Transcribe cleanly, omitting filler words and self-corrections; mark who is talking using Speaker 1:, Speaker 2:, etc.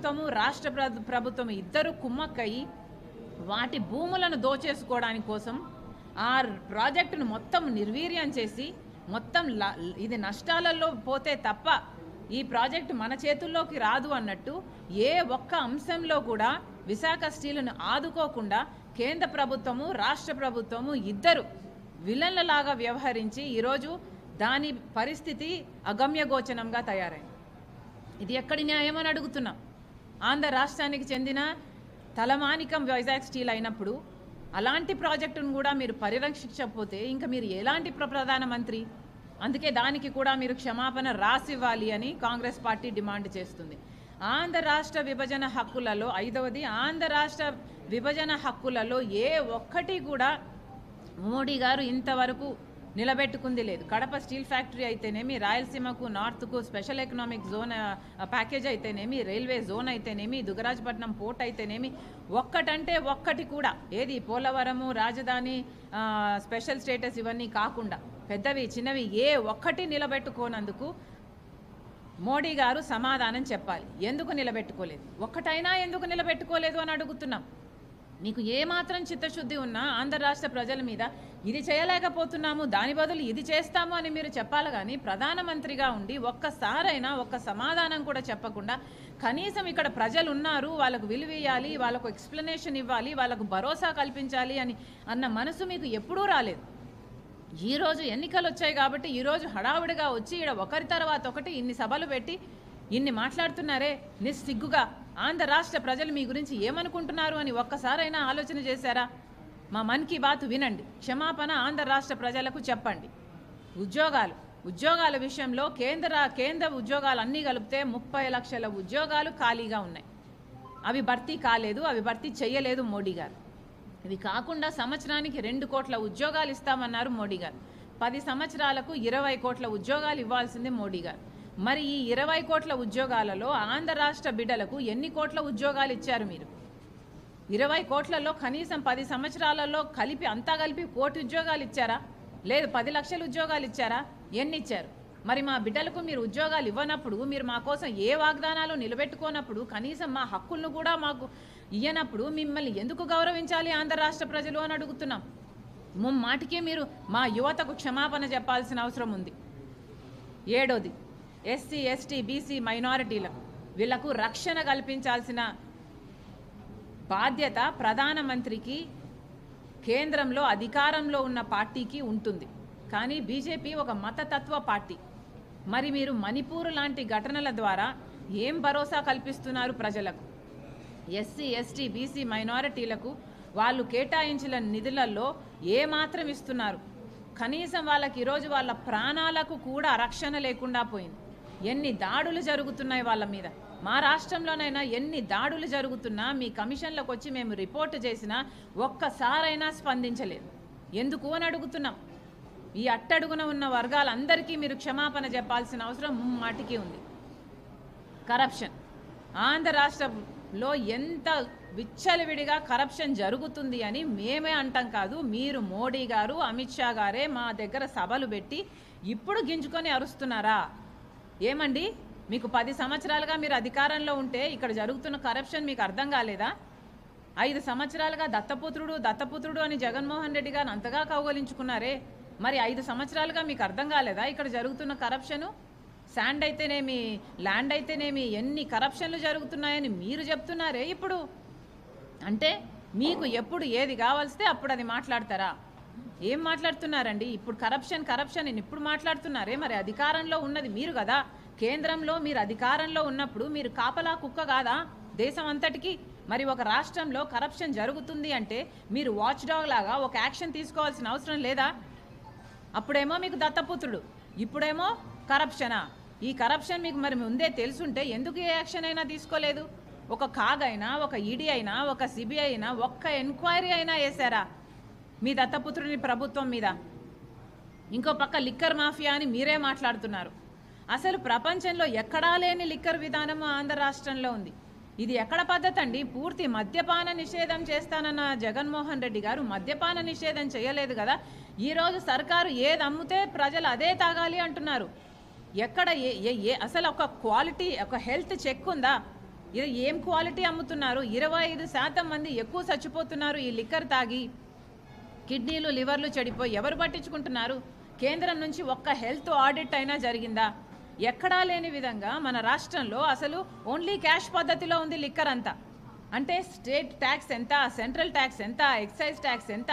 Speaker 1: ప్రభుత్వము రాష్ట్ర ప్రభుత్వం ఇద్దరు కుమ్మక్కయి వాటి భూములను దోచేసుకోవడానికి కోసం ఆ ప్రాజెక్టును మొత్తం నిర్వీర్యం చేసి మొత్తం ఇది నష్టాలలో పోతే తప్ప ఈ ప్రాజెక్టు మన చేతుల్లోకి రాదు అన్నట్టు ఏ ఒక్క అంశంలో కూడా విశాఖ స్టీలును ఆదుకోకుండా కేంద్ర ప్రభుత్వము రాష్ట్ర ప్రభుత్వము ఇద్దరు విలన్లలాగా వ్యవహరించి ఈరోజు దాని పరిస్థితి అగమ్యగోచరంగా తయారైంది. ఇది ఎక్కడి న్యాయం అని అడుగుతున్నాం. ఆంధ్ర రాష్ట్రానికి చెందిన తలమానికం వైజాగ్ స్టీల్ అయినప్పుడు అలాంటి ప్రాజెక్టును కూడా మీరు పరిరక్షించకపోతే ఇంకా మీరు ఎలాంటి ప్రధానమంత్రి? అందుకే దానికి కూడా మీరు క్షమాపణ రాసివ్వాలి అని కాంగ్రెస్ పార్టీ డిమాండ్ చేస్తుంది. ఆంధ్ర రాష్ట్ర విభజన హక్కులలో 5వది ఆంధ్ర రాష్ట్ర విభజన హక్కులలో ఏ ఒక్కటి కూడా మోడీ గారు ఇంతవరకు నిలబెట్టుకుంది లేదు. కడప స్టీల్ ఫ్యాక్టరీ అయితేనేమి, రాయలసీమకు నార్త్కు స్పెషల్ ఎకనామిక్ జోన్ ప్యాకేజ్ అయితేనేమి, రైల్వే జోన్ అయితేనేమి, దుగరాజపట్నం పోర్ట్ అయితేనేమి, ఒక్కటంటే ఒక్కటి కూడా ఏది పోలవరము రాజధాని స్పెషల్ స్టేటస్ ఇవన్నీ కాకుండా పెద్దవి చిన్నవి ఏ ఒక్కటి నిలబెట్టుకోనందుకు మోడీ గారు సమాధానం చెప్పాలి. ఎందుకు నిలబెట్టుకోలేదు? ఒక్కటైనా ఎందుకు నిలబెట్టుకోలేదు అని అడుగుతున్నాం. మీకు ఏమాత్రం చిత్తశుద్ధి ఉన్నా ఆంధ్ర రాష్ట్ర ప్రజల మీద ఇది చేయలేకపోతున్నాము, దాని బదులు ఇది చేస్తాము అని మీరు చెప్పాలి. కానీ ప్రధానమంత్రిగా ఉండి ఒక్కసారైనా ఒక్క సమాధానం కూడా చెప్పకుండా కనీసం ఇక్కడ ప్రజలు ఉన్నారు, వాళ్ళకు విలువ ఇవ్వాలి, వాళ్ళకు ఎక్స్ప్లెనేషన్ ఇవ్వాలి, వాళ్ళకు భరోసా కల్పించాలి అన్న మనసు మీకు ఎప్పుడూ రాలేదు. ఈరోజు ఎన్నికలు వచ్చాయి కాబట్టి ఈరోజు హడావుడిగా వచ్చి ఇక్కడ ఒకరి తర్వాత ఒకటి ఇన్ని సభలు పెట్టి ఇన్ని మాట్లాడుతున్నారే, నిస్సిగ్గుగా ఆంధ్ర రాష్ట్ర ప్రజలు మీ గురించి ఏమనుకుంటున్నారు అని ఒక్కసారైనా ఆలోచన చేశారా? మా మన్ కీ బాత్ వినండి, క్షమాపణ ఆంధ్ర రాష్ట్ర ప్రజలకు చెప్పండి. ఉద్యోగాల విషయంలో కేంద్ర ఉద్యోగాలు అన్నీ కలిపితే 30 లక్షల ఉద్యోగాలు ఖాళీగా ఉన్నాయి. అవి భర్తీ కాలేదు, అవి భర్తీ చేయలేదు మోడీ గారు. ఇవి కాకుండా సంవత్సరానికి 2 కోట్ల ఉద్యోగాలు ఇస్తామన్నారు మోడీ గారు. 10 సంవత్సరాలకు 20 కోట్ల ఉద్యోగాలు ఇవ్వాల్సిందే మోడీ గారు. మరి ఈ 20 కోట్ల ఉద్యోగాలలో ఆంధ్ర రాష్ట్ర బిడ్డలకు ఎన్ని కోట్ల ఉద్యోగాలు ఇచ్చారు మీరు? 20 కోట్లలో కనీసం 10 సంవత్సరాలలో అంతా కలిపి 1 కోటి ఉద్యోగాలు ఇచ్చారా? లేదు 10 లక్షల ఉద్యోగాలు ఇచ్చారా? ఎన్ని ఇచ్చారు? మరి మా బిడ్డలకు మీరు ఉద్యోగాలు ఇవ్వనప్పుడు, మీరు మా కోసం ఏ వాగ్దానాలు నిలబెట్టుకోనప్పుడు, కనీసం మా హక్కులను కూడా మాకు ఇయ్యనప్పుడు మిమ్మల్ని ఎందుకు గౌరవించాలి ఆంధ్ర రాష్ట్ర ప్రజలు అని అడుగుతున్నాం. మాటికి మీరు మా యువతకు క్షమాపణ చెప్పాల్సిన అవసరం ఉంది. 7వది ఎస్సీ ఎస్టీ బీసీ మైనారిటీలకు వీళ్లకు రక్షణ కల్పించాల్సిన బాధ్యత ప్రధానమంత్రికి, కేంద్రంలో అధికారంలో ఉన్న పార్టీకి ఉంటుంది. కానీ బీజేపీ ఒక మతతత్వ పార్టీ. మరి మీరు మణిపూర్ లాంటి ఘటనల ద్వారా ఏం భరోసా కల్పిస్తున్నారు ప్రజలకు? ఎస్సీ ఎస్టీ బీసీ మైనారిటీలకు వాళ్ళు కేటాయించిన నిధులలో ఏమాత్రం ఇస్తున్నారు? కనీసం వాళ్ళకి ఈరోజు వాళ్ళ ప్రాణాలకు కూడా రక్షణ లేకుండా పోయింది. ఎన్ని దాడులు జరుగుతున్నాయి వాళ్ళ మీద. మా రాష్ట్రంలోనైనా ఎన్ని దాడులు జరుగుతున్నా మీ కమిషన్లకు వచ్చి మేము రిపోర్టు చేసినా ఒక్కసారైనా స్పందించలేదు. ఎందుకు అని అడుగుతున్నాం. ఈ అట్టడుగున ఉన్న వర్గాలందరికీ మీరు క్షమాపణ చెప్పాల్సిన అవసరం మాటికి ఉంది. కరప్షన్ ఆంధ్ర రాష్ట్రంలో ఎంత విచ్చలవిడిగా కరప్షన్ జరుగుతుంది అని మేమే అంటాం కాదు, మీరు మోడీ గారు అమిత్ షా గారే మా దగ్గర సభలు పెట్టి ఇప్పుడు గింజుకొని అరుస్తున్నారా? ఏమండి, మీకు 10 సంవత్సరాలుగా మీరు అధికారంలో ఉంటే ఇక్కడ జరుగుతున్న కరప్షన్ మీకు అర్థం కాలేదా? 5 సంవత్సరాలుగా దత్తపుత్రుడు అని జగన్మోహన్ రెడ్డి గారు అంతగా కౌగలించుకున్నారే, మరి 5 సంవత్సరాలుగా మీకు అర్థం కాలేదా ఇక్కడ జరుగుతున్న కరప్షను? శాండ్ అయితేనేమి, ల్యాండ్ అయితేనేమి ఎన్ని కరప్షన్లు జరుగుతున్నాయని మీరు చెప్తున్నారే ఇప్పుడు. అంటే మీకు ఎప్పుడు ఏది కావాల్స్తే అప్పుడు అది మాట్లాడతారా? ఏం మాట్లాడుతున్నారండి? ఇప్పుడు కరప్షన్ ఇప్పుడు మాట్లాడుతున్నారే. మరి అధికారంలో ఉన్నది మీరు కదా, కేంద్రంలో మీరు అధికారంలో ఉన్నప్పుడు మీరు కాపలా కుక్క కాదా దేశం అంతటికి? మరి ఒక రాష్ట్రంలో కరప్షన్ జరుగుతుంది అంటే మీరు వాచ్ డాగ్ లాగా ఒక యాక్షన్ తీసుకోవాల్సిన అవసరం లేదా? అప్పుడేమో మీకు దత్తపుత్రుడు, ఇప్పుడేమో కరప్షనా? ఈ కరప్షన్ మీకు మరి ముందే తెలుసుంటే ఎందుకు ఏ యాక్షన్ అయినా తీసుకోలేదు? ఒక కాగ్ అయినా, ఒక ఈడీ అయినా, ఒక సిబిఐ అయినా ఒక్క ఎంక్వైరీ అయినా వేశారా మీ దత్తపుత్రుని ప్రభుత్వం మీద? ఇంకో పక్క లిక్కర్ మాఫియా అని మీరే మాట్లాడుతున్నారు. అసలు ప్రపంచంలో ఎక్కడా లేని లిక్కర్ విధానం ఆంధ్ర రాష్ట్రంలో ఉంది. ఇది ఎక్కడ పద్ధతి అండి? పూర్తి మద్యపాన నిషేధం చేస్తానన్న జగన్మోహన్ రెడ్డి గారు మద్యపాన నిషేధం చేయలేదు కదా. ఈరోజు సర్కారు ఏది అమ్ముతే ప్రజలు అదే తాగాలి అంటున్నారు. ఎక్కడ అసలు ఒక క్వాలిటీ, ఒక హెల్త్ చెక్ ఉందా? ఇది ఏం క్వాలిటీ అమ్ముతున్నారు? 25% మంది ఎక్కువ చచ్చిపోతున్నారు ఈ లిక్కర్ తాగి. కిడ్నీలు లివర్లు చెడిపోయి ఎవరు పట్టించుకుంటున్నారు? కేంద్రం నుంచి ఒక్క హెల్త్ ఆడిట్ అయినా జరిగిందా? ఎక్కడా లేని విధంగా మన రాష్ట్రంలో అసలు ఓన్లీ క్యాష్ పద్ధతిలో ఉంది లిక్కర్ అంతా. అంటే స్టేట్ ట్యాక్స్ ఎంత, సెంట్రల్ ట్యాక్స్ ఎంత, ఎక్సైజ్ ట్యాక్స్ ఎంత,